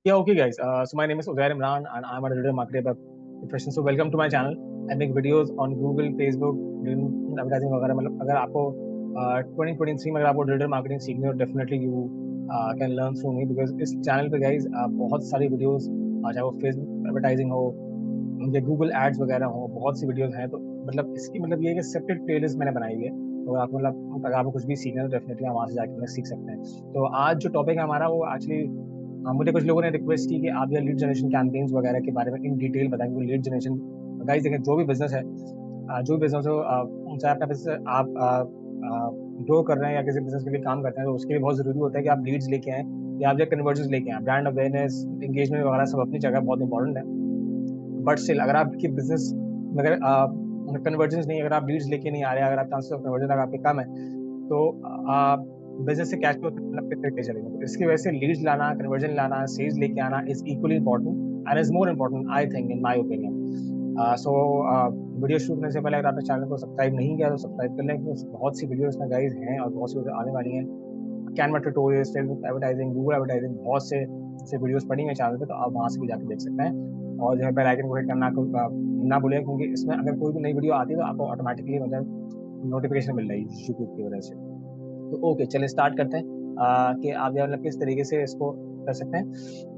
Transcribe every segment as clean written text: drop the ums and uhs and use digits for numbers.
Yeah, okay, guys. So my name is Uzair Imran, and I'm a digital marketer by profession. So welcome to my channel. I make videos on Google, Facebook, advertising वगैरह. मतलब अगर आपको 2023 में अगर आपको digital marketing सीखनी हो, definitely you can learn through me, because इस चैनल पे गाइज बहुत सारी वीडियोस, चाहे वो फेसबुक एडवर्टाइजिंग हो या गूगल एड्स वगैरह हो, बहुत सी वीडियोस हैं. तो मतलब इसकी मतलब ये है कि सेपरेट प्लेलिस्ट मैंने बनाई है. तो आप मतलब अगर आपको कुछ भी सीखना है तो डेफिनेटली आप वहाँ से जाकर सीख सकते हैं. तो आज जो टॉपिक है हमारा वो एक्चुअली मुझे कुछ लोगों ने रिक्वेस्ट की कि आप या लीड जनरेशन कैंपेन्स वगैरह के बारे में इन डिटेल बताएंगे. लीड जनरेशन गाइस देखें, जो भी बिजनेस है, जो भी बिजनेस हो, चाहे अपना बिजनेस आप ग्रो कर रहे हैं या किसी बिजनेस के लिए काम करते हैं, तो उसके लिए बहुत जरूरी होता है कि आप लीड्स लेके आएँ या आप जो कन्वर्जन लेके आएँ. ब्रांड अवेयरनेस, एंगेजमेंट वगैरह सब अपनी जगह बहुत इंपॉर्टेंट है. बट स्टिल अगर आपकी बिजनेस में अगर कन्वर्जन नहीं, अगर आप लीड्स लेके नहीं आ रहे, अगर आप चांसेस ऑफ कन्वर्जन अगर आपके कम है, तो आप बिजनेस से कैश फ्लो मतलब किस तरीके से चलेंगे. तो इसकी वजह से लीड्स लाना, कन्वर्जन लाना, सेल्स लेके आना is equally important and is more important I think in my opinion. So video शुरू करने से पहले अगर आपने चैनल को सब्सक्राइब नहीं किया तो सब्सक्राइब कर लें, क्योंकि बहुत सी वीडियोस में गाइस हैं और बहुत सी वीडियो आने वाली हैं. Canva tutorials, Facebook advertising, Google advertising, बहुत से वीडियोस पड़ी हैं चैनल पे, तो आप वहाँ से भी जाकर देख सकते हैं. और जो है बेल आइकन को हिट करना ना भूलें, क्योंकि इसमें अगर कोई भी नई वीडियो आती है तो आपको ऑटोमेटिकली मतलब नोटिफिकेशन मिल रही है यूट्यूब की वजह से. तो ओके, चलिए स्टार्ट करते हैं कि आप मतलब किस तरीके से इसको कर सकते हैं.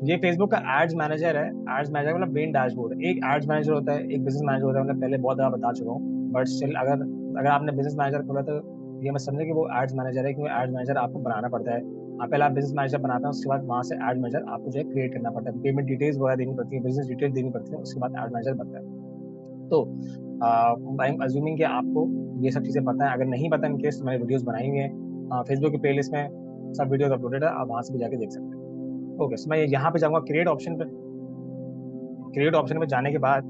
ये फेसबुक का एड्स मैनेजर है. एड्स मैनेजर मतलब मेन डैशबोर्ड. एक एड्स मैनेजर होता है, एक बिजनेस मैनेजर होता है. मतलब पहले बहुत ज़्यादा बता चुका हूँ, बट स्टिल अगर आपने बिजनेस मैनेजर खोला तो ये मत समझे कि वो एड्स मैनेजर है, क्योंकि एड्स मैनेजर आपको बनाना पड़ता है. आप पहले आप बिजनेस मैनेजर बनाते हैं, उसके बाद वहाँ से एड मैनेजर आपको जो है क्रिएट करना पड़ता है. पेमेंट डिटेल्स वगैरह देनी पड़ती है, बिजनेस डिटेल देनी पड़ती है, उसके बाद एड मैनेजर बनता है. तो आई एम अज्यूमिंग कि आपको ये सब चीज़ें पता है. अगर नहीं पता, इन केस तो मैंने वीडियोस बनाई हुई हैं फेसबुक की प्लेलिस्ट में, सब वीडियोस अपलोडेड है, आप वहाँ से भी जाके देख सकते हैं. ओके, सो मैं यहाँ पे जाऊँगा क्रिएट ऑप्शन पे. क्रिएट ऑप्शन पे जाने के बाद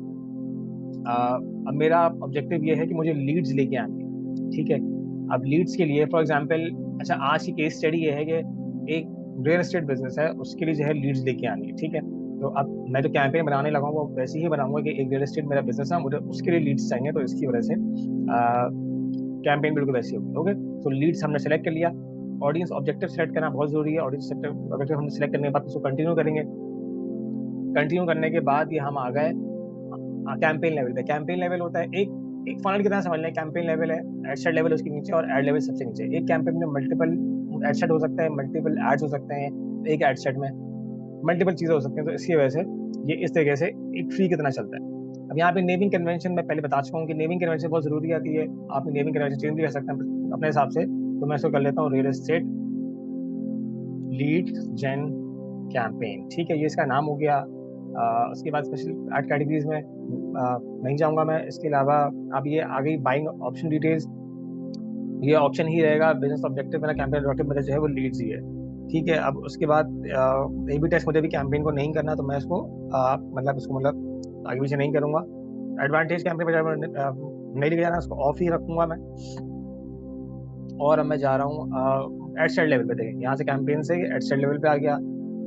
अब मेरा ऑब्जेक्टिव ये है कि मुझे लीड्स लेके आनी है. ठीक है, अब लीड्स के लिए फॉर एग्जांपल, अच्छा आज की केस स्टडी ये है कि एक रियल एस्टेट बिजनेस है, उसके लिए जो है लीड्स लेके आनी है. ठीक है, तो अब मैं जो कैंपेन बनाने लगा हूँ वो वैसे ही बनाऊंगा कि एक रियल एस्टेट मेरा बिजनेस है, मुझे उसके लिए लीड्स चाहिए, तो इसकी वजह से कैंपेन बिल्कुल वैसी होगी. ओके, तो लीड्स हमने सेलेक्ट कर लिया. ऑडियंस ऑब्जेक्टिव सेलेक्ट करना बहुत जरूरी है. ऑडियंस ऑब्जेक्टिव हमने सेलेक्ट करने के बाद उसको कंटिन्यू करेंगे. कंटिन्यू करने के बाद ये हम आ गए कैंपेन लेवल पे. कैंपेन लेवल होता है एक फनल की तरह समझ लें. कैंपेन लेवल है, एड सेट लेवल उसके नीचे और एड लेवल सबसे नीचे. एक कैंपेन में मल्टीपल एड सेट हो सकता है, मल्टीपल एड्स हो सकते हैं, एक एड सेट में मल्टीपल चीजें हो सकती हैं. तो इसकी वजह से ये इस तरीके से एक ट्री की तरह चलता है. अब यहाँ पे नेमिंग कन्वेंशन मैं पहले बता चुका हूँ कि नेमिंग कन्वेंशन बहुत जरूरी आती है. आप नेमिंग कन्वेंशन चेंज भी कर सकते हैं अपने हिसाब से. तो मैं इसको कर लेता हूँ रियल एस्टेट लीड जेन कैंपेन. ठीक है, ये इसका नाम हो गया. उसके बाद स्पेशल एड कैटेगरीज में नहीं जाऊंगा मैं. इसके अलावा अब ये आ गई बाइंग ऑप्शन डिटेल्स. ये ऑप्शन ही रहेगा. बिजनेस ऑब्जेक्टिव मेरा कैंपेन ऑब्जेक्टिव मेरा जो है वो लीड्स ही है. ठीक है, अब उसके बाद ए बी टेस्ट मुझे भी कैंपेन को नहीं करना, तो मैं इसको मतलब आगे पीछे नहीं करूंगा. एडवांटेज कैंपेन नहीं लेके जाना, उसको ऑफ ही रखूंगा मैं. और अब मैं जा रहा हूँ एड सेट लेवल पे. देखिए यहाँ से कैंपेन से एड सेट लेवल पे आ गया.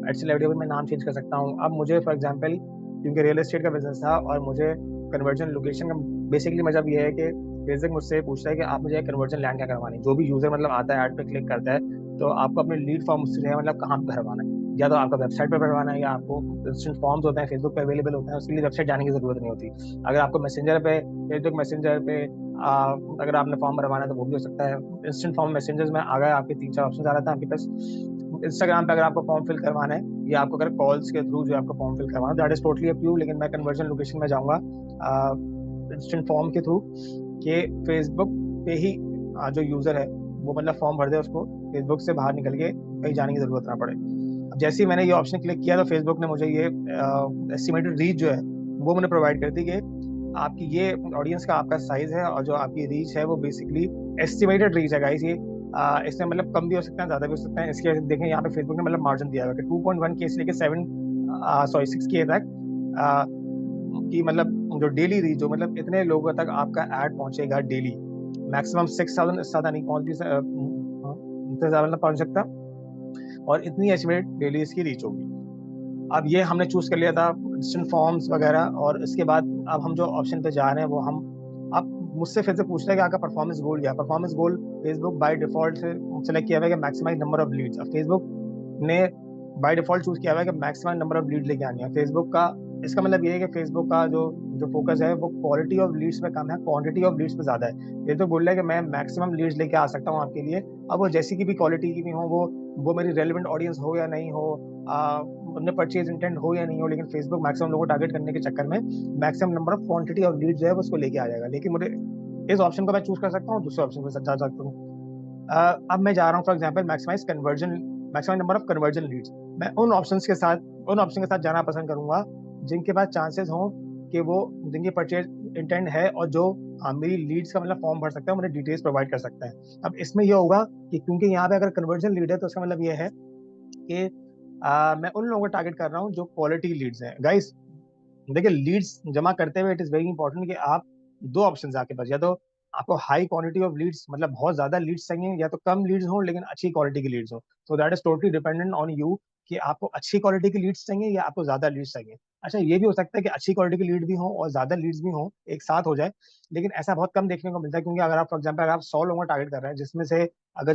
एड सेट लेवल पे मैं नाम चेंज कर सकता हूँ. अब मुझे फॉर एग्जांपल, क्योंकि रियल एस्टेट का बिजनेस था और मुझे कन्वर्जन लोकेशन का बेसिकली मतलब ये है कि बेसिक मुझसे पूछता है कि आप मुझे कन्वर्जन लैंड क्या करवानी है. जो भी यूजर मतलब आता है, ऐड पे क्लिक करता है, तो आपको अपने लीड फॉर्म से जो है मतलब कहाँ पे भरवाना है. या तो आपका वेबसाइट पर भरवाना है, या आपको इंस्टेंट फॉर्म्स होते हैं फेसबुक पे अवेलेबल होते हैं, उसके लिए वेबसाइट जाने की जरूरत नहीं होती. अगर आपको मैसेंजर पे, फेसबुक मैसेंजर पे अगर आपने फॉर्म भरवाना है तो वो भी हो सकता है. इंस्टेंट फॉर्म मैसेंजर्स में आ गए आपके 3-4 ऑप्शन आ रहा था आपके पास. इंस्टाग्राम पे अगर आपको फॉर्म फिल करवाना है, या आपको अगर कॉल्स के थ्रू जो आपको फॉर्म फिल करवाना है, that is totally up to you. लेकिन मैं कन्वर्जन लोकेशन में जाऊंगा इंस्टेंट फॉर्म के थ्रू, कि फेसबुक पे ही जो यूजर है वो मतलब फॉर्म भर दे, उसको फेसबुक से बाहर निकल के कहीं जाने की जरूरत ना पड़े. अब जैसे ही मैंने ये ऑप्शन क्लिक किया तो फेसबुक ने मुझे ये एस्टिमेटेड रीच जो है वो मैंने प्रोवाइड कर दी कि आपकी ये ऑडियंस का आपका साइज है, और जो आपकी रीच है वो बेसिकली एस्टिमेटेड रीच है गाइस. ये इसमें मतलब कम भी हो सकते हैं, ज्यादा भी हो सकते हैं. इसके देखें यहाँ पे फेसबुक ने मतलब मार्जिन दिया हुआ कि 2.1 के से लेकर 6 के तक कि मतलब जो डेली रीच, जो मतलब इतने लोगों तक आपका ऐड पहुंचेगा डेली. मैक्सिमम 6,000 से ज्यादा नहीं पहुंच भी इससे ज्यादा मतलब पहुंच सकता, और इतनी एस्टिमेट डेली इसकी रीच होगी. अब ये हमने चूज कर लिया था इंस्टेंट फॉर्म्स वगैरह. और इसके बाद अब हम जो ऑप्शन पे जा रहे हैं वो हम, अब मुझसे फिर से पूछ रहे हैं कि आपका परफॉर्मेंस गोल क्या है. Performance goal Facebook by default से सेलेक्ट किया हुआ है कि मैक्सिमाइज नंबर ऑफ लीड्स. अब फेसबुक ने बाय डिफॉल्ट चूज किया हुआ है कि मैक्सिमम नंबर ऑफ लीड लेके आनी है फेसबुक का। इसका मतलब ये है कि फेसबुक का जो जो फोकस है वो क्वालिटी ऑफ लीड्स पे कम है, क्वांटिटी ऑफ लीड्स पे ज्यादा है। ये तो बोल रहा है कि मैं मैक्सिमम लीड्स लेके आ सकता हूँ आपके लिए, अब वो जैसी की भी क्वालिटी की भी हो, वो मेरी रेलिवेंट ऑडियंस हो या नहीं हो, उनमें परचेज इंटेंट हो या नहीं हो, लेकिन फेसबुक मैक्सिमम लोगों को टारगेट करने के चक्कर में maximum number of quantity of lead जो है वो उसको लेके आ जाएगा। लेकिन मुझे इस ऑप्शन को मैं चूज कर सकता हूँ, दूसरे ऑप्शन पे जा सकता हूँ। अब मैं जा रहा हूँ for example maximize conversion, maximum number of conversion leads. मैं उन ऑप्शन के साथ जाना पसंद करूंगा जिनके पास चांसेस हों कि वो जिनकी परचेज इंटेंट है और जो मेरी लीड्स का मतलब फॉर्म भर सकता है, मुझे डिटेल्स प्रोवाइड कर सकता है। अब इसमें यह होगा कि क्योंकि यहाँ पे अगर कन्वर्जन लीड है तो उसका मतलब ये है कि मैं उन लोगों को टारगेट कर रहा हूँ जो क्वालिटी लीड्स हैं। गाइस देखिए, लीड्स जमा करते हुए इट इज वेरी इंपॉर्टेंट कि आप दो ऑप्शन आपके पास, या तो आपको हाई क्वांटिटी ऑफ लीड्स मतलब बहुत ज्यादा लीड्स चाहिए, या तो कम लीड्स हो लेकिन अच्छी क्वालिटी की लीड्स हो। So that is totally dependent on you कि आपको अच्छी क्वालिटी की लीड्स चाहिए या आपको ज्यादा लीड्स चाहिए। अच्छा, ये भी हो सकता है कि अच्छी क्वालिटी की लीड भी हो और ज्यादा लीड्स भी हो, एक साथ हो जाए, लेकिन ऐसा बहुत कम देखने को मिलता है। क्योंकि अगर आप फॉर एग्जाम्पल अगर आप 100 लोगों को टारगेट कर रहे हैं, जिसमें से अगर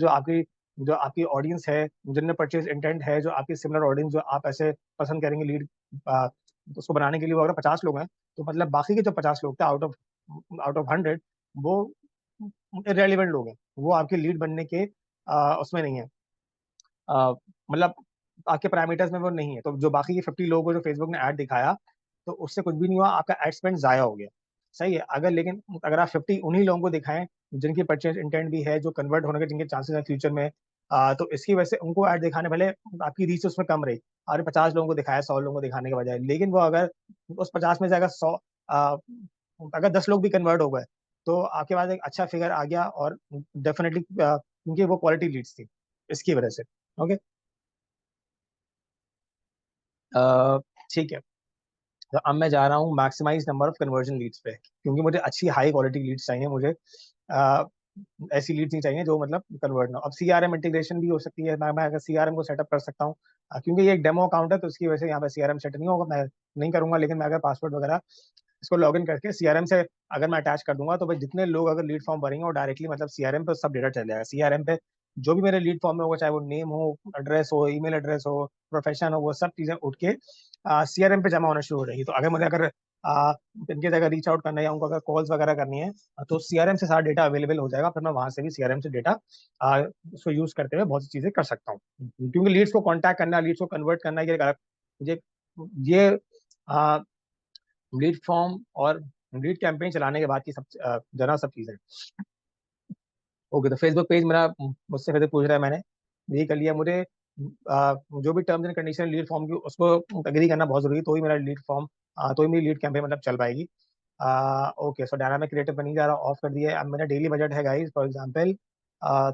जो आपकी ऑडियंस है जिनमें परचेज इंटेंट है, जो आपकी सिमिलर ऑडियंस जो आप ऐसे पसंद करेंगे लीड उसको बनाने के लिए, वो अगर 50 लोग हैं, तो मतलब बाकी के जो 50 लोग थे आउट ऑफ 100, वो इरेलीवेंट लोग हैं, वो आपके लीड बनने के उसमें नहीं है, मतलब आपके पैरामीटर्स में वो नहीं है। तो जो बाकी के 50 लोगों को जो फेसबुक ने ऐड दिखाया, तो उससे कुछ भी नहीं हुआ, आपका एड स्पेंड जाया हो गया। सही है। अगर लेकिन अगर आप 50 उन्हीं लोगों को दिखाएं जिनकी परचेज इंटेंट भी है, जो कन्वर्ट होने के जिनके चांसेस हैं फ्यूचर में, तो इसकी वजह से उनको ऐड दिखाने, भले आपकी रीच उसमें कम रही, और 50 लोगों को दिखाया 100 लोगों को दिखाने के बजाय, लेकिन वो अगर उस 50 में से अगर 100 अगर 10 लोग भी कन्वर्ट हो गए, तो आपके पास एक अच्छा फिगर आ गया, और डेफिनेटली क्योंकि वो क्वालिटी लीड्स थी इसकी वजह से। ओके, ठीक है। तो अब मैं जा रहा हूँ maximize number of conversion leads पे, क्योंकि मुझे अच्छी हाई क्वालिटी लीड्स चाहिए। मुझे अ, ऐसी लीड्स नहीं चाहिए जो मतलब कन्वर्ट ना हो। अब सीआरएम इंटीग्रेशन भी हो सकती है, मैं अगर सीआरएम को सेटअप कर सकता हूँ, क्योंकि ये एक डेमो अकाउंट है तो उसकी वजह से यहाँ पे सीआरएम सेट नहीं होगा, मैं नहीं करूंगा। लेकिन मैं अगर पासवर्ड वगैरह इसको लॉग इन करके सीआरएम से अगर मैं अटैच कर दूंगा, तो भाई जितने लोग अगर लीड फॉर्म भरेंगे वो डायरेक्टली मतलब सीआरएम पे सब डेटा चल जाएगा। सीआरएम पे जो भी मेरे लीड फॉर्म में होगा, चाहे वो नेम हो, एड्रेस हो, ईमेल एड्रेस हो, प्रोफेशन हो, वो सब चीजें उठ के सीआरएम पे जमा होना शुरू हो जाएगी। तो अगर मुझे अगर इनके जगह रीच आउट करना है या उनको अगर कॉल्स वगैरह करनी है, तो सीआरएम से सारा डेटा अवेलेबल हो जाएगा। फिर मैं वहां से भी सीआरएम से डेटा उसको यूज करते हुए बहुत सी चीजें कर सकता हूँ। क्योंकि लीड्स को कॉन्टैक्ट करना, लीड्स को कन्वर्ट करना, ये ये लीड फॉर्म और लीड कैंपेन चलाने के बाद की सब जना सब चीजें। ओके, तो फेसबुक पेज मेरा मुझसे फिर पूछ रहा है, मैंने यही कर लिया। मुझे जो भी terms and condition lead form की उसको एग्री करना बहुत जरूरी है, तो ही मेरा लीड फॉर्म, तो ही मेरी लीड कैंपेन मतलब चल पाएगी। ओके, सो डायनामिक क्रिएटिव पर नहीं जा रहा, ऑफ कर दिया। अब मेरा डेली बजट है guys for example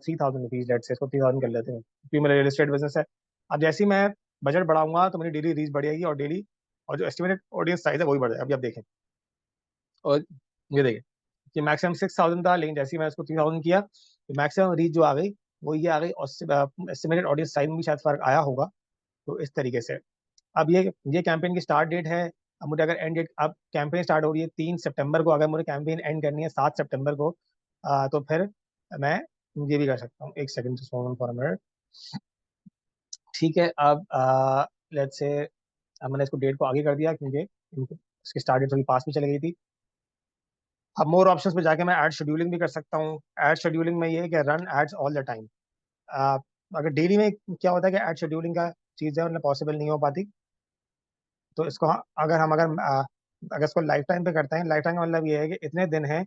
3000 rupees, let's say इसको 3000 कर लेते हैं क्योंकि मेरा रियल एस्टेट बिजनेस है। अब जैसे ही मैं बजट बढ़ाऊंगा तो मेरी डेली रीच बढ़ेगी, और डेली और जो एस्टिमेटेड ऑडियंस साइज है वही बढ़ जाएगा। अभी आप देखें, और ये देखिए कि मैक्सिमम 6000 था, लेकिन जैसे ही मैं इसको 3000 किया तो मैक्सिमम रीच जो आ गई वो ये आ गई, और एस्टिमेटेड ऑडियंस साइज में भी शायद फर्क आया होगा। तो इस तरीके से अब ये कैंपेन की स्टार्ट डेट है। अब मुझे अगर एंड डेट, अब कैंपेन स्टार्ट हो रही है 3 सितंबर को, अगर मुझे कैंपेन एंड करनी है 7 सितंबर को, तो फिर मैं ये भी कर सकता हूँ। एक सेकंड फॉर मिनट। ठीक है, अब लेट्स से अब मैंने इसको डेट को आगे कर दिया क्योंकि इसकी स्टार्ट डेट थोड़ी पास में चली गई थी। अब मोर ऑप्शंस पे जाके मैं एड शेड्यूलिंग भी कर सकता हूँ। एड शेड्यूलिंग में ये है कि run ads all the time. अगर डेली में क्या होता है कि एड शेड्यूलिंग का चीज़ है मतलब पॉसिबल नहीं हो पाती, तो इसको अगर इसको लाइफ टाइम पे करते हैं, लाइफ टाइम का मतलब ये है कि इतने दिन हैं,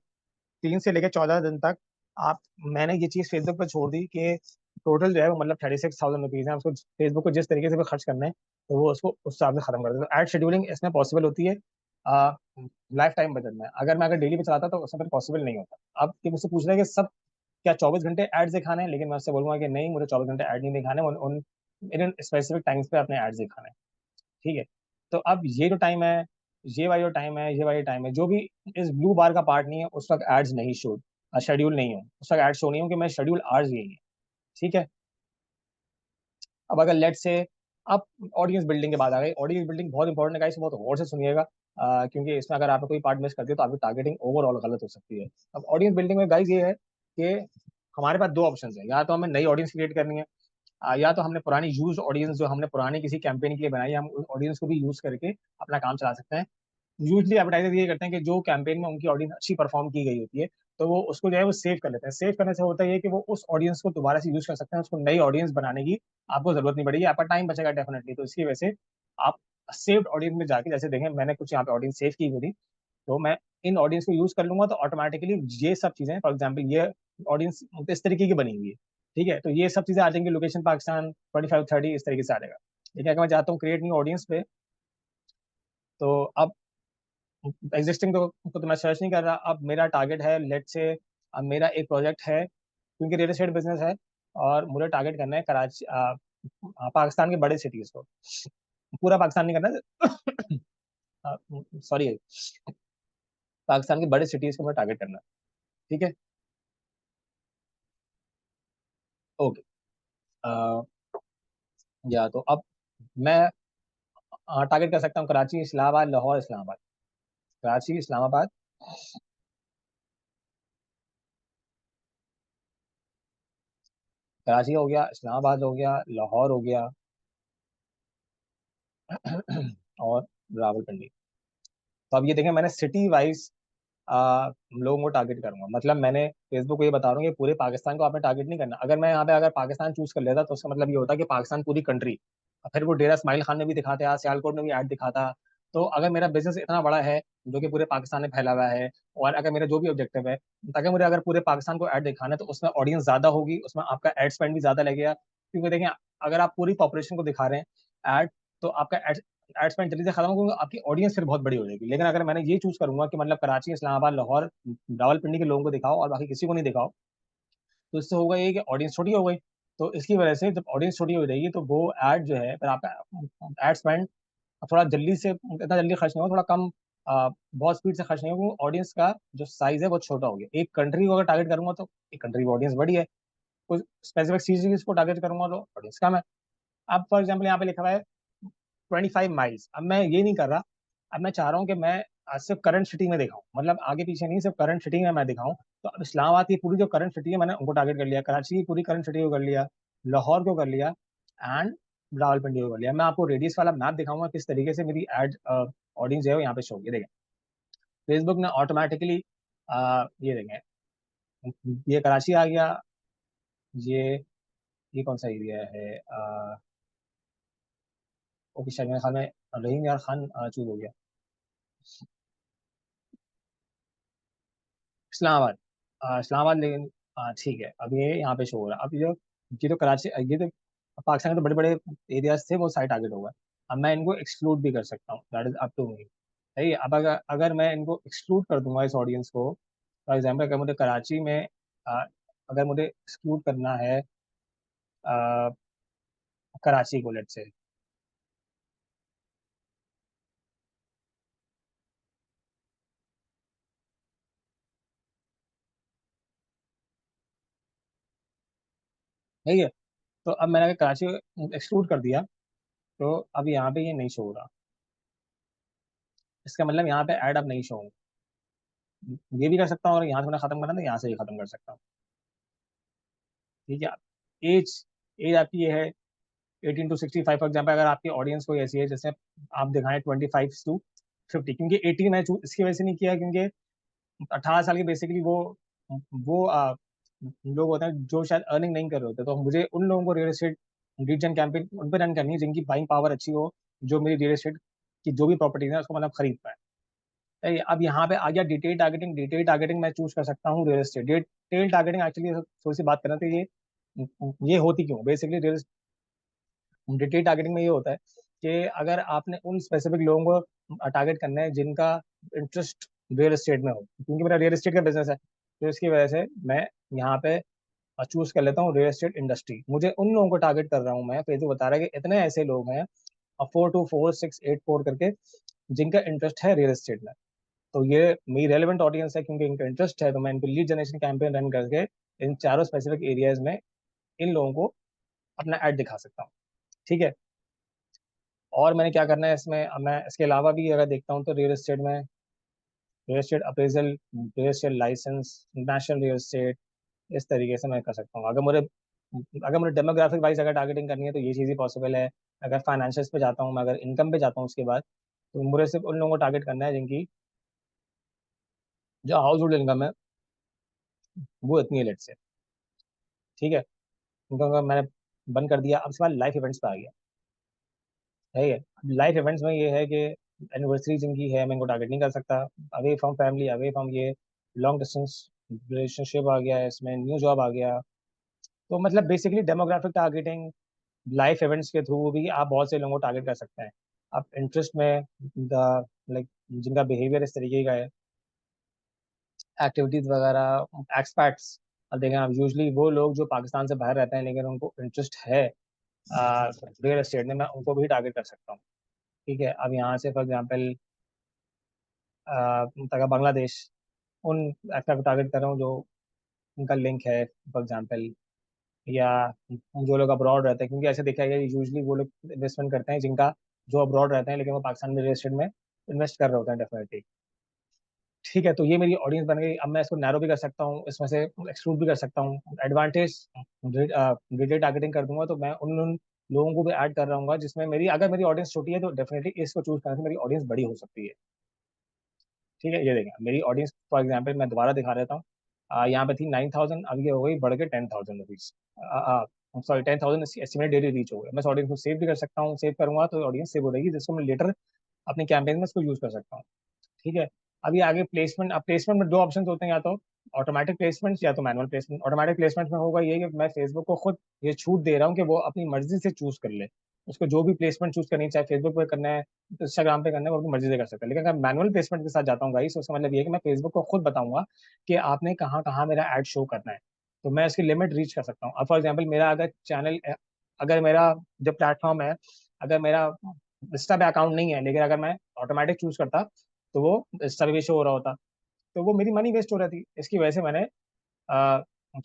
3 से लेकर 14 दिन तक आप, मैंने ये चीज़ फेसबुक पर छोड़ दी कि टोटल जो है वो मतलब 36,000 रुपीज़ है, उसको फेसबुक को जिस तरीके से भी खर्च करना है तो वो उसको उस हिसाब से खत्म कर देते हैं। एड शेड्यूलिंग इसमें पॉसिबल होती है लाइफ टाइम बजट में। अगर डीली पे चलाता तो उसमें फिर पॉसिबल नहीं होता। अब कि मुझसे पूछ रहे हैं कि सब क्या 24 घंटे एड्स दिखाने हैं, लेकिन मैं उससे बोलूंगा कि नहीं, मुझे 24 घंटे एड नहीं दिखाने, उन उन इन स्पेसिफिक टाइम्स पे अपने एड्स दिखाने हैं। ठीक है। तो अब ये जो टाइम है, ये वाला जो टाइम है, ये वाला टाइम है, जो भी इस ब्लू बार का पार्ट नहीं है उस वक्त एड्स नहीं शो, शेड्यूल नहीं हो, उस वक्त एड शो नहीं हो कि मैं शेड्यूल आवर्स यही है। ठीक है। अब अगर लेट से अब ऑडियंस बिल्डिंग के बाद आ गई, ऑडियंस बिल्डिंग बहुत इंपॉर्टेंट है गाइस, बहुत गौर से सुनिएगा, क्योंकि इसमें अगर आपने कोई पार्ट मिस कर दिया तो आपकी टारगेटिंग ओवरऑल गलत हो सकती है। अब ऑडियंस बिल्डिंग में गाइस ये है कि हमारे पास दो ऑप्शन है, या तो हमें नई ऑडियंस क्रिएट करनी है, या तो हमने पुरानी यूज ऑडियंस जो हमने पुरानी किसी कैंपेन के लिए बनाई, हम उस ऑडियंस को भी यूज करके अपना काम चला सकते हैं। यूजली एडवर्टाइजर ये करते हैं कि जो कैंपेन में उनकी ऑडियंस अच्छी परफॉर्म की गई होती है, तो वो उसको जो है वो सेव कर लेते हैं। सेव करने से होता है ये कि वो उस ऑडियंस को दोबारा से यूज कर सकते हैं, उसको नई ऑडियंस बनाने की आपको जरूरत नहीं पड़ेगी, आपका टाइम बचेगा डेफिनेटली। तो इसकी वजह से आप सेव्ड ऑडियंस में जाके, जैसे देखें मैंने कुछ यहाँ पे ऑडियंस सेव की हुई थी, तो मैं इन ऑडियंस को यूज कर लूंगा तो ऑटोमेटिकली ये सब चीजें, फॉर एग्जाम्पल ये ऑडियंस इस तरीके की बनी हुई है, ठीक है, तो ये सब चीजें आ जाएंगी, लोकेशन पाकिस्तान 25-30 इस तरीके से आ जाएगा। ठीक है, अगर मैं चाहता हूँ क्रिएट न्यू ऑडियंस पे, तो अब एग्जिस्टिंग तो मैं सर्च नहीं कर रहा, अब मेरा टारगेट है लेट से, अब मेरा एक प्रोजेक्ट है क्योंकि रियल एस्टेट बिजनेस है और मुझे टारगेट करना है कराची, पाकिस्तान के बड़े सिटीज को, पूरा पाकिस्तान नहीं करना, सॉरी, पाकिस्तान के बड़े सिटीज को मुझे टारगेट करना है। ठीक है, ओके। या तो अब मैं टारगेट कर सकता हूँ कराची, इस्लामाबाद, लाहौर, इस्लामाबाद, कराची, इस्लामाबाद, कराची हो गया, इस्लामाबाद हो गया, लाहौर हो गया, और रावलपिंडी। तो अब ये देखें, मैंने सिटी वाइज लोगों को टारगेट करूंगा, मतलब मैंने फेसबुक को ये बता रहा हूँ कि पूरे पाकिस्तान को आपने टारगेट नहीं करना। अगर मैं यहाँ पे अगर पाकिस्तान चूज कर लेता तो उसका मतलब ये होता कि पाकिस्तान पूरी कंट्री, फिर वो डेरा इस्माइल खान में भी दिखाता, सियालकोट में भी ऐड दिखाता। तो अगर मेरा बिजनेस इतना बड़ा है जो कि पूरे पाकिस्तान में फैला हुआ है, और अगर मेरा जो भी ऑब्जेक्टिव है, ताकि मुझे अगर पूरे पाकिस्तान को ऐड दिखाना है, तो उसमें ऑडियंस ज्यादा होगी, उसमें आपका एड स्पेंड भी ज्यादा लगेगा, क्योंकि देखें अगर आप पूरी पॉपुलेशन को दिखा रहे हैं ऐड, तो आपका एड स्पेंड जल्दी से खत्म होगा, आपकी ऑडियंस फिर बहुत बड़ी हो जाएगी। लेकिन अगर मैंने ये चूज करूंगा कि मतलब कराची, इस्लामाबाद, लाहौर, रावलपिंडी के लोगों को दिखाओ और बाकी किसी को नहीं दिखाओ, तो इससे होगा ये कि ऑडियंस छोटी हो गई। तो इसकी वजह से जब ऑडियंस छोटी हो जाएगी, तो वो ऐड जो है फिर आपका एड स्पेंड थोड़ा जल्दी से, इतना जल्दी खर्च नहीं होगा, थोड़ा कम, बहुत स्पीड से खर्च नहीं होगा, ऑडियंस का जो साइज है वो छोटा हो गया। एक कंट्री को अगर टारगेट करूंगा तो एक कंट्री की ऑडियंस बड़ी है, कुछ स्पेसिफिक सीरीज को टारगेट करूंगा तो ऑडियंस कम है। अब फॉर एग्जाम्पल यहाँ पे लिखा हुआ है 25 माइल्स, अब मैं ये नहीं कर रहा, अब मैं चाह रहा हूँ कि मैं सिर्फ करंट सिटी में दिखाऊं, मतलब आगे पीछे नहीं, सिर्फ करंट सिटी में मैं दिखाऊं। तो अब इस्लामाबाद की पूरी जो करंट सिटी है मैंने उनको टारगेट कर लिया, कराची की पूरी करंट सिटी को कर लिया, लाहौर को कर लिया, एंड रावलपिंडी को कर लिया। मैं आपको रेडियस वाला मैप दिखाऊंगा किस तरीके से मेरी एड ऑडियंस है वो यहाँ पे शो होगी। देखें फेसबुक ने ऑटोमेटिकली, ये देखें, ये कराची आ गया, ये ये कौन सा एरिया है, ओके शायद मेरे ख्याल में रहीम यार खान चूज हो गया, इस्लामाबाद, इस्लामाबाद, लेकिन ठीक है, अब ये यहाँ पे शो हो रहा है। अब ये तो कराची, ये तो पाकिस्तान के तो बड़े बड़े एरियाज थे, वो साइड टारगेट होगा। अब मैं इनको एक्सक्लूड भी कर सकता हूँ, that is up to me. सही है, अब अगर मैं इनको एक्सक्लूड कर दूंगा इस ऑडियंस को, फॉर एग्जाम्पल अगर मुझे कराची में, अ, अगर मुझे एक्सक्लूड करना है अ, कराची को, लेट से, सही है, तो अब मैंने अगर कराची को एक्सक्लूड कर दिया, तो अब यहाँ पे ये नहीं शो हो रहा, इसका मतलब यहाँ पे ऐड अब नहीं शो होंगे। ये भी कर सकता हूँ, और यहाँ से मैंने खत्म करना तो यहाँ से ही खत्म कर सकता हूँ। ठीक है, एज एज आपकी ये है 18 to 65, फॉर एग्जाम्पल अगर आपकी ऑडियंस कोई ऐसी है जैसे आप दिखाएं 25 to 50, क्योंकि 18 मैंने इसकी वजह से नहीं किया क्योंकि 18 साल के बेसिकली वो लोग होते हैं जो शायद अर्निंग नहीं कर रहे होते, तो मुझे उन लोगों को रियल एस्टेट लीड जन कैंपेन उन पर रन करनी है जिनकी बाइंग पावर अच्छी हो, जो मेरी रियल एस्टेट की जो भी प्रॉपर्टीज है उसको मतलब खरीद पाए। सही है, अब यहाँ पे आ गया डिटेल टारगेटिंग। डिटेल टारगेटिंग मैं चूज कर सकता हूँ real estate. Detail targeting actually थोड़ी सी बात करना, तो ये होती क्यों बेसिकली, डिटेल टारगेटिंग में ये होता है कि अगर आपने उन स्पेसिफिक लोगों को टारगेट करना है जिनका इंटरेस्ट रियल एस्टेट में हो, क्योंकि मेरा रियल एस्टेट का बिजनेस है, तो इसकी वजह से मैं यहाँ पे चूज कर लेता हूँ रियल एस्टेट इंडस्ट्री। मुझे उन लोगों को टारगेट कर रहा हूँ मैं, फेसबुक बता रहा है कि इतने ऐसे लोग हैं 424684 करके जिनका इंटरेस्ट है रियल एस्टेट में, तो ये मेरी रेलिवेंट ऑडियंस है क्योंकि इनका इंटरेस्ट है, तो मैं इनको लीड जनरेशन कैंपेन रन करके इन चारों स्पेसिफिक एरियाज में इन लोगों को अपना ऐड दिखा सकता हूँ। ठीक है, और मैंने क्या करना है इसमें, अब मैं इसके अलावा भी अगर देखता हूँ तो real estate appraisal, real estate license, national real estate, इस तरीके से मैं कर सकता हूँ। अगर मुझे अगर मुझे डेमोग्राफिक वाइज अगर टारगेटिंग करनी है तो ये चीज़ ही पॉसिबल है। अगर फाइनेंशियल्स पे जाता हूँ मैं, अगर इनकम पे जाता हूँ उसके बाद, तो मुझे सिर्फ उन लोगों को टारगेट करना है जिनकी जो हाउस होल्ड इनकम है वो इतनी है, लेट से। ठीक है, उनका मैंने बंद कर दिया। अब उसके बाद लाइफ इवेंट्स पे आ गया। है लाइफ इवेंट्स में ये है कि एनिवर्सरी जिनकी है मैं इनको टारगेट नहीं कर सकता। Away from family, away from ये लॉन्ग डिस्टेंस रिलेशनशिप आ गया है इसमें, न्यू जॉब आ गया। तो मतलब basically demographic targeting life events के थ्रू भी आप बहुत से लोगों को टारगेट कर सकते हैं। आप इंटरेस्ट में लाइक जिनका बिहेवियर इस तरीके का है, एक्टिविटीज वगैरह, एक्सपर्ट्स। अब देखें आप, यूजली वो लोग जो पाकिस्तान से बाहर रहते हैं लेकिन उनको इंटरेस्ट है रियल एस्टेट में, मैं उनको भी टारगेट कर सकता हूँ। ठीक है, अब यहाँ से फॉर एग्जाम्पल तक बांग्लादेश, उन एक्टर को टारगेट कर रहा हूँ जो उनका लिंक है फॉर एग्जाम्पल, या जो लोग अब्रॉड रहते हैं, क्योंकि ऐसे देखा गया यूजली वो लोग इन्वेस्टमेंट करते हैं जिनका जो अब्रॉड रहते हैं लेकिन वो पाकिस्तान में रियल एस्टेट में इन्वेस्ट कर रहे होते हैं डेफिनेटली। ठीक है, तो ये मेरी ऑडियंस बन गई। अब मैं इसको नैरो भी कर सकता हूँ, इसमें से एक्सक्लूड भी कर सकता हूँ। एडवांटेज डिटेल टारगेटिंग कर दूंगा तो मैं उन उन लोगों को भी ऐड कर रहा हूँ जिसमें मेरी, अगर मेरी ऑडियंस छोटी है तो डेफिनेटली इसको चूज करने से मेरी ऑडियंस बड़ी हो सकती है। ठीक है, ये देखें मेरी ऑडियंस फॉर एग्जाम्पल मैं दोबारा दिखा देता हूँ। यहाँ पे थी 9,000, अब ये हो गई बढ़ के 10,000 rupees. Sorry 10,000 estimate daily reach हो गया। मैं इस ऑडियंस को सेव भी कर सकता हूँ, सेव करूंगा तो ऑडियंस सेव हो रहेगी जिसको मैं लेटर अपनी कैंपेन में इसको यूज कर सकता हूँ। ठीक है, अभी आगे प्लेसमेंट। अब प्लेसमेंट में दो ऑप्शन होते हैं, या तो ऑटोमेटिक प्लेसमेंट या तो मैनुअल प्लेसमेंट। ऑटोमेटिक प्लेसमेंट में होगा ये कि मैं फेसबुक को खुद ये छूट दे रहा हूँ कि वो अपनी मर्जी से चूज कर ले, उसको जो भी प्लेसमेंट चूज करनी है, चाहे फेसबुक पे करना है, इंस्टाग्राम पे करना है, वो अपनी मर्जी से कर सकता है। लेकिन अगर मैनुअल प्लेसमेंट के साथ जाता हूँ गाइस, उसका मतलब ये है कि मैं फेसबुक को खुद बताऊंगा कि आपने कहाँ कहाँ मेरा एड शो करना है। तो मैं इसकी लिमिट रीच कर सकता हूँ। अब फॉर एग्जाम्पल मेरा अगर चैनल, अगर मेरा जो प्लेटफॉर्म है, अगर मेरा इंस्टा पे अकाउंट नहीं है, लेकिन अगर मैं ऑटोमेटिक चूज करता तो वो इंस्टा पे भी शो हो रहा होता, तो वो मेरी मनी वेस्ट हो रही थी। इसकी वजह से मैंने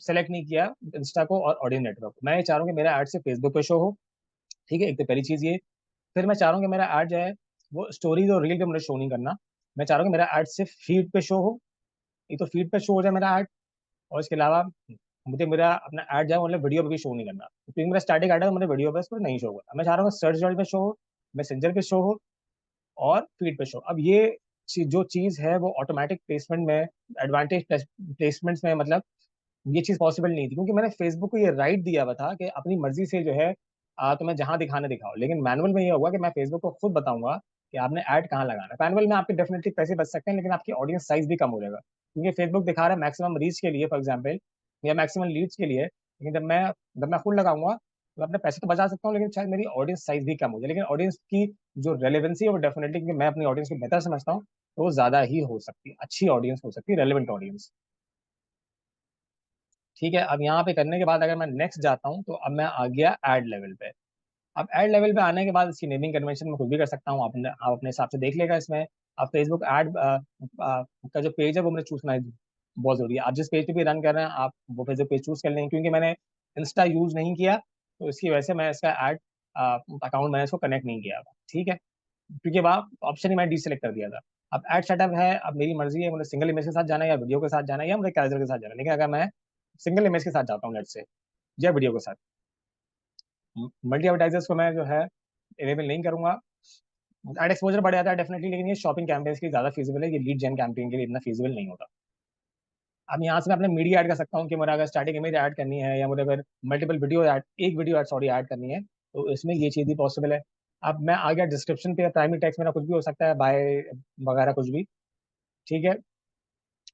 सेलेक्ट नहीं किया इंस्टा को और ऑडियंस नेटवर्क। मैं ये चाह रहा हूँ कि मेरा एड से फेसबुक पे शो हो। ठीक है, एक तो पहली चीज ये। फिर मैं चाह रहा हूँ कि मेरा ऐड जो है वो स्टोरीज और रील पे मुझे शो नहीं करना। मैं चाह रहा हूँ कि मेरा ऐड सिर्फ फीड पे शो हो। ये तो फीड पे शो हो जाए मेरा ऐड, और इसके अलावा मुझे मेरा अपना ऐड जो है मतलब वीडियो पे भी शो नहीं करना, क्योंकि मेरा स्टैटिक ऐड है तो मुझे वीडियो पे उस पर नहीं शो होगा। मैं चाह रहा हूँ सर्च रिजल्ट पे शो हो, मैसेंजर पे शो हो, और फीड पे शो। अब ये जो चीज़ है वो ऑटोमेटिक प्लेसमेंट में, एडवांटेज प्लेसमेंट्स में, मतलब ये चीज़ पॉसिबल नहीं थी, क्योंकि मैंने फेसबुक को ये राइट दिया हुआ था कि अपनी मर्जी से जो है तुम्हें जहां दिखाना दिखाओ। लेकिन मैनुअल में ये होगा कि मैं फेसबुक को खुद बताऊंगा कि आपने ऐड कहाँ लगाना है। मैनुअल में आपके डेफिनेटली पैसे बच सकते हैं, लेकिन आपकी ऑडियंस साइज भी कम हो जाएगा, क्योंकि फेसबुक दिखा रहा है मैक्सिमम रीच के लिए फॉर एग्जाम्पल, या मैक्सिमम लीड्स के लिए। लेकिन जब मैं खुद लगाऊंगा तो अपने पैसे तो बचा सकता हूँ, लेकिन शायद मेरी ऑडियंस साइज भी कम हो जाए। लेकिन ऑडियंस की जो रेलेवेंसी है वो डेफिनेटली, क्योंकि मैं अपनी ऑडियंस को बेहतर समझता हूँ, तो वो ज्यादा ही हो सकती है, अच्छी ऑडियंस हो सकती है, रेलिवेंट ऑडियंस। ठीक है, अब यहाँ पे करने के बाद अगर मैं नेक्स्ट जाता हूँ तो अब मैं आ गया एड लेवल पे। अब एड लेवल पे आने के बाद इसकी नेमिंग कन्वेंशन में कुछ भी कर सकता हूँ, आप अपने हिसाब से देख लेगा इसमें। अब फेसबुक एड का जो पेज है वो मुझे चूज करना है, बहुत जरूरी है। आप जिस पेज पे भी रन कर रहे हैं आप वो फेसबुक पेज चूज कर लेंगे, क्योंकि मैंने इंस्टा यूज नहीं किया तो इसकी वजह से मैं इसका एड अकाउंट मैंने इसको कनेक्ट नहीं किया। ठीक है, क्योंकि वहाँ ऑप्शन ही मैंने डी सेलेक्ट कर दिया था। अब एड सेटअप है, अब मेरी मर्जी है मुझे सिंगल इमेज के साथ जाना है या वीडियो के साथ जाना है या मुझे कैजुअल के साथ जाना है। लेकिन अगर मैं सिंगल इमेज के साथ जाता हूँ लेट से, या वीडियो के साथ, मल्टी एडवर्टाइजर्स को मैं जो है इनेबल नहीं करूंगा। एड एक्सपोजर बढ़ जाता है डेफिनेटली, लेकिन ये शॉपिंग कैंपेन्स के लिए ज्यादा फीजिबल है, ये लीड जेन कैंपेन के लिए इतना फीजिबल नहीं होता। अब यहाँ से मैं अपने मीडिया ऐड कर सकता हूँ कि मुझे अगर स्टैटिक इमेज ऐड करनी है या मुझे अगर मल्टीपल वीडियो ऐड, एक वीडियो ऐड सॉरी ऐड करनी है, तो इसमें ये चीज़ भी पॉसिबल है। अब मैं आ गया डिस्क्रिप्शन पे, प्राइमरी टेक्स्ट मेरा कुछ भी हो सकता है, बाय वगैरह कुछ भी। ठीक है,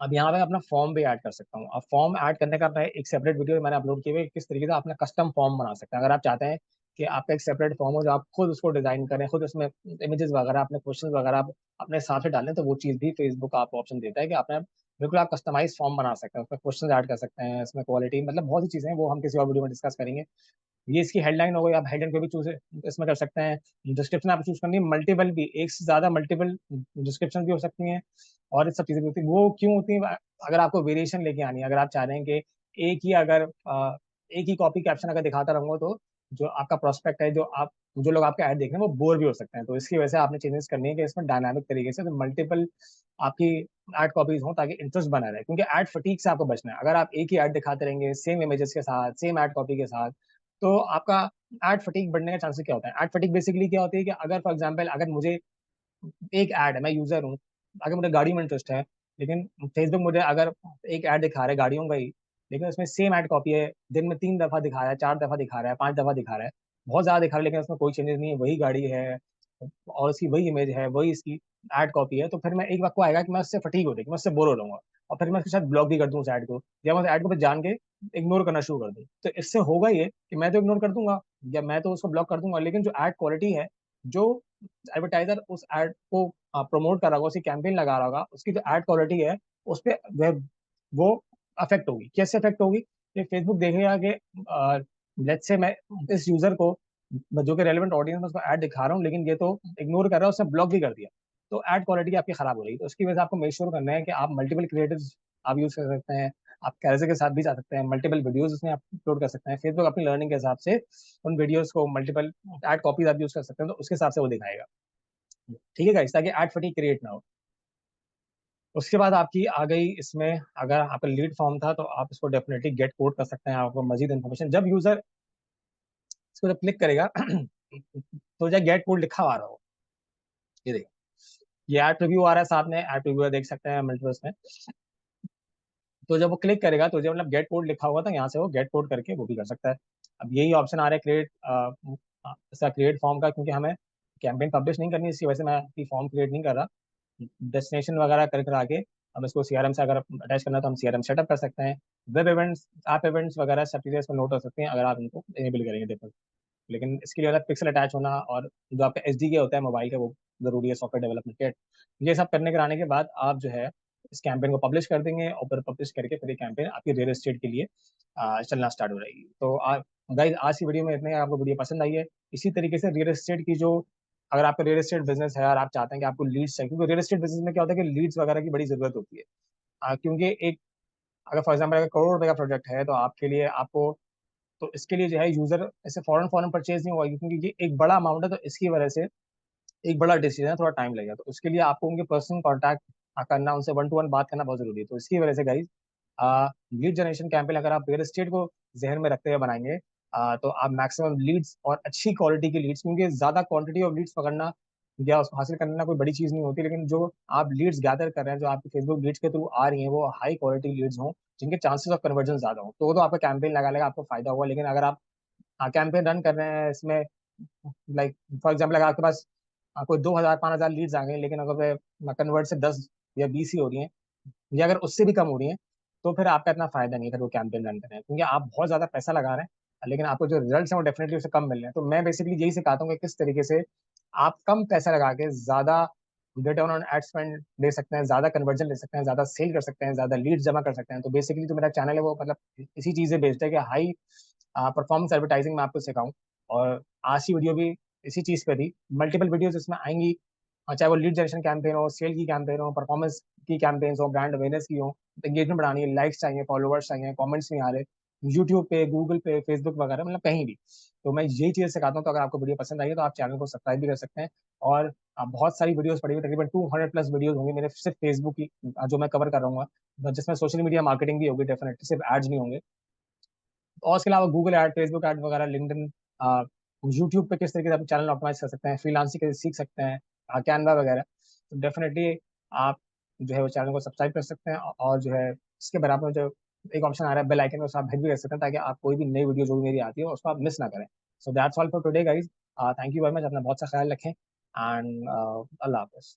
अब यहाँ पे अपना फॉर्म भी ऐड कर सकता हूँ। अब फॉर्म ऐड करने का मैं एक सेपरेट वीडियो मैंने अपलोड किए हुए, किस तरीके से अपना कस्टम फॉर्म बना सकते हैं। अगर आप चाहते हैं कि आपका एक सेपरेट फॉर्म हो जो आप खुद उसको डिजाइन करें, खुद उसमें इमेजेस वगैरह, अपने क्वेश्चन वगैरह आप अपने हिसाब से डालें, तो वो चीज़ भी फेसबुक आपको ऑप्शन देता है कि आपने बिल्कुल आप कस्टमाइज फॉर्म बना सकते हैं, उसमें क्वेश्चन ऐड कर सकते हैं, इसमें क्वालिटी, मतलब बहुत सी चीज़ें हैं, वो हम किसी और वीडियो में डिस्कस करेंगे। ये इसकी हेडलाइन हो गई। आप हेडलाइन को भी चूज इसमें कर सकते हैं। डिस्क्रिप्शन आप चूज करनी है, मल्टीपल भी, एक से ज्यादा मल्टीपल डिस्क्रिप्शन भी हो सकती हैं, और ये सब चीजें भी होती है। वो क्यों होती है? अगर आपको वेरिएशन लेके आनी है, अगर आप चाह रहे हैं कि एक ही अगर एक ही कॉपी कैप्शन अगर दिखाता रहूंगा तो जो आपका प्रोस्पेक्ट है, जो आप जो लोग आपके ऐड देख रहे हैं वो बोर भी हो सकते हैं। तो इसकी वजह से आपने चेंजेस करनी है कि इसमें डायनामिक तरीके से मल्टीपल आपकी ऐड कॉपीज हो ताकि इंटरेस्ट बना रहे, क्योंकि ऐड फटीक से आपको बचना है। अगर आप एक ही ऐड दिखाते रहेंगे सेम इमेजेस के साथ, सेम ऐड कॉपी के साथ, तो आपका ऐड फटीक बढ़ने का चांसेस क्या होता है? ऐड फटीक बेसिकली क्या होती है कि अगर फॉर एग्जाम्पल अगर मुझे एक ऐड है, मैं यूजर हूँ, अगर मुझे गाड़ी में इंटरेस्ट है, लेकिन फेसबुक मुझे अगर एक ऐड दिखा रहा है गाड़ियों का ही, लेकिन उसमें सेम ऐड कॉपी है, दिन में 3 दफा दिखा रहा है, 4 दफा दिखा रहा है, 5 दफा दिखा रहा है, बहुत ज्यादा दिखा रहा है, लेकिन उसमें कोई चेंजेस नहीं है, वही गाड़ी है और उसकी वही इमेज है, वही इसकी ऐड कॉपी है, तो फिर मैं एक वक्त को आएगा कि मैं उससे फटीक हो जाएगी, मैं उससे बोर हो जाऊंगा, और फिर मैं उसके साथ ब्लॉक भी कर दूँ उस ऐड को, या मैं उस ऐड को फिर जान के इग्नोर करना शुरू कर दूँ। तो इससे होगा ये कि मैं तो इग्नोर कर दूंगा या मैं तो उसको ब्लॉक कर दूंगा, लेकिन जो ऐड क्वालिटी है, जो एडवर्टाइजर उस ऐड को प्रमोट कर रहा होगा, उसकी कैंपेन लगा रहा होगा, उसकी जो ऐड क्वालिटी है उस पर वह वो अफेक्ट होगी। कैसे अफेक्ट होगी? कि फेसबुक देखेगा कि लेट्स से मैं इस यूजर को, जो कि रेलेवेंट ऑडियंस में उसको ऐड दिखा रहा हूँ, लेकिन ये तो इग्नोर कर रहा है, उसने ब्लॉक भी कर दिया, तो ऐड क्वालिटी आपकी खराब हो रही है। तो उसकी वजह से आपको मेक श्योर करना है कि आप मल्टीपल क्रिएटिव्स आप यूज कर सकते हैं, आप कैसे के साथ भी जा सकते हैं, मल्टीपल वीडियोस उसमें आप अपलोड कर सकते हैं। फेसबुक अपनी लर्निंग के हिसाब से उन वीडियोस को मल्टीपल ऐड कॉपीज आप यूज कर सकते हैं, तो उसके हिसाब से वो दिखाएगा। ठीक है गाइस, ताकि ऐड फटीग क्रिएट ना हो। उसके बाद आपकी आ गई इसमें, अगर आपका लीड फॉर्म था तो आप इसको डेफिनेटली गेट कोड कर सकते हैं। आपको मजीद इन्फॉर्मेशन जब यूजर इसको जब क्लिक करेगा तो जब गेट कोड लिखा हुआ आ रहा हो, ये देखिए, ये ऐड रिव्यू आ रहा है साथ में, ऐड रिव्यू देख सकते हैं मल्टीवर्स में। तो जब वो क्लिक करेगा तो जब मतलब गेट कोड लिखा हुआ था, यहाँ से वो गेट कोड करके वो भी कर सकता है। अब यही ऑप्शन आ रहा है क्रिएट इसका क्रिएट फॉर्म का, क्योंकि हमें कैंपेन पब्लिश नहीं करनी, इसकी वजह से मैं फॉर्म क्रिएट नहीं कर रहा। डेस्टिनेशन वगैरह कर करा के हम इसको सीआरएम से अगर अटैच करना है तो हम सीआरएम सेटअप कर सकते हैं। वेब इवेंट्स, ऐप इवेंट्स वगैरह सब चीज़ें इसमें नोट हो सकती हैं अगर आप इनको इनेबल करेंगे डिफॉल्ट। लेकिन इसके लिए अलग पिक्सल अटैच होना और जो आपका एसडीके होता है मोबाइल का, वो जरूरी है सॉफ्टवेयर डेवलपमेंट किट। ये सब करने कराने के बाद आप जो है इस कैंपेन को पब्लिश कर देंगे, और फिर पब्लिश करके फिर ये कैंपेन आपकी रियल एस्टेट के लिए चलना स्टार्ट हो जाएगी। तो आप गाइज आज की वीडियो में इतने, आपको वीडियो पसंद आई है। इसी तरीके से रियल एस्टेट की जो, अगर आपका रियल एस्टेट बिजनेस है और आप चाहते हैं कि आपको लीड्स चाहिए, क्योंकि रियल एस्टेट बिजनेस में क्या होता है कि लीड्स वगैरह की बड़ी जरूरत होती है। क्योंकि एक, अगर फॉर एग्जाम्पल अगर करोड़ रुपए का प्रोजेक्ट है तो आपके लिए आपको, तो इसके लिए जो है यूजर ऐसे फॉरन फॉरन परचेज नहीं होगा, क्योंकि ये एक बड़ा अमाउंट है, तो इसकी वजह से एक बड़ा डिसीजन है, थोड़ा टाइम लगेगा। तो उसके लिए आपको उनके पर्सनल कॉन्टैक्ट करना, उनसे वन टू वन बात करना बहुत जरूरी है। तो इसकी वजह से गाइज लीड जनरेशन कैंपेन अगर आप रियल एस्टेट को जहन में रखते हुए बनाएंगे, तो आप मैक्सिमम लीड्स और अच्छी क्वालिटी की लीड्स, क्योंकि ज्यादा क्वांटिटी ऑफ लीड्स पकड़ना या उसको हासिल करना कोई बड़ी चीज नहीं होती, लेकिन जो आप लीड्स गैदर कर रहे हैं, जो आपकी फेसबुक लीड्स के थ्रू आ रही हैं, वो हाई क्वालिटी लीड्स हों, जिनके चांसेस ऑफ कन्वर्जन ज्यादा हो, तो वो तो आपका कैंपेन लगा लेगा, आपको फायदा होगा। लेकिन अगर आप कैंपेन रन कर रहे हैं इसमें, लाइक फॉर एग्जाम्पल अगर आपके पास कोई 2,000 5,000 लीड्स आ गए, लेकिन अगर कन्वर्ट से 10 या 20 ही हो रही हैं, या अगर उससे भी कम हो रही हैं, तो फिर आपका इतना फायदा नहीं है फिर वो कैंपेन रन करें, क्योंकि आप बहुत ज्यादा पैसा लगा रहे हैं, लेकिन आपको जो रिजल्ट्स हैं वो डेफिनेटली उससे कम मिल रहे हैं। तो मैं बेसिकली यही सिखाता हूँ कि किस तरीके से आप कम पैसा लगा के ज्यादा रिटर्न ऑन एड स्पेंड ले सकते हैं, ज्यादा कन्वर्जन ले सकते हैं, ज्यादा सेल कर सकते हैं, ज्यादा लीड्स जमा कर सकते हैं। तो बेसिकली जो मेरा चैनल है वो मतलब इसी चीज से बेस्ड है कि हाई परफॉर्मेंस एडवर्टाइजिंग में आपको सिखाऊं। और आज की वीडियो भी इसी चीज पे थी। मल्टीपल वीडियोस इसमें आएंगी, चाहे वो लीड जनरेशन कैंपेन हो, सेल की कैंपेन हो, परफॉर्मेंस की कैंपेन हो, ब्रांड अवेयरनेस की हो, एंगेजमेंट बढ़ानी है, लाइक्स चाहिए, फॉलोवर्स चाहिए, कमेंट्स नहीं आ रहे, यूट्यूब पे, गूगल पे, फेसबुक वगैरह, मतलब कहीं भी। तो मैं यही चीज़ सिखाता हूँ। तो अगर आपको वीडियो पसंद आई है तो आप चैनल को सब्सक्राइब भी कर सकते हैं। और बहुत सारी वीडियोस पड़ी हुई, तकरीबन 200 प्लस वीडियोस होंगी मेरे सिर्फ फेसबुक की, जो मैं कवर कर रहा हूँ, जिसमें सोशल मीडिया मार्केटिंग भी होगी डेफिनेटली, सिर्फ एड्स नहीं होंगे। और उसके अलावा गूगल एड, फेसबुक एड वगैरह, लिंक्डइन, यूट्यूब पे किस तरीके से आप चैनल ऑप्टिमाइज कर सकते हैं, फ्रीलांसिंग कैसे सीख सकते हैं, कैनवा वगैरह। तो डेफिनेटली आप जो है वो चैनल को सब्सक्राइब कर सकते हैं। और जो है इसके बराबर में जो एक ऑप्शन आ रहा है बेल आइकन में, उसको आप हिट भी कर सकते हैं, ताकि आप कोई भी नई वीडियो जो भी मेरी आती है उसको आप मिस ना करें। So that's all for today guys. Thank you very much, अपना बहुत सा ख्याल रखें, एंड अल्लाह हाफिज़।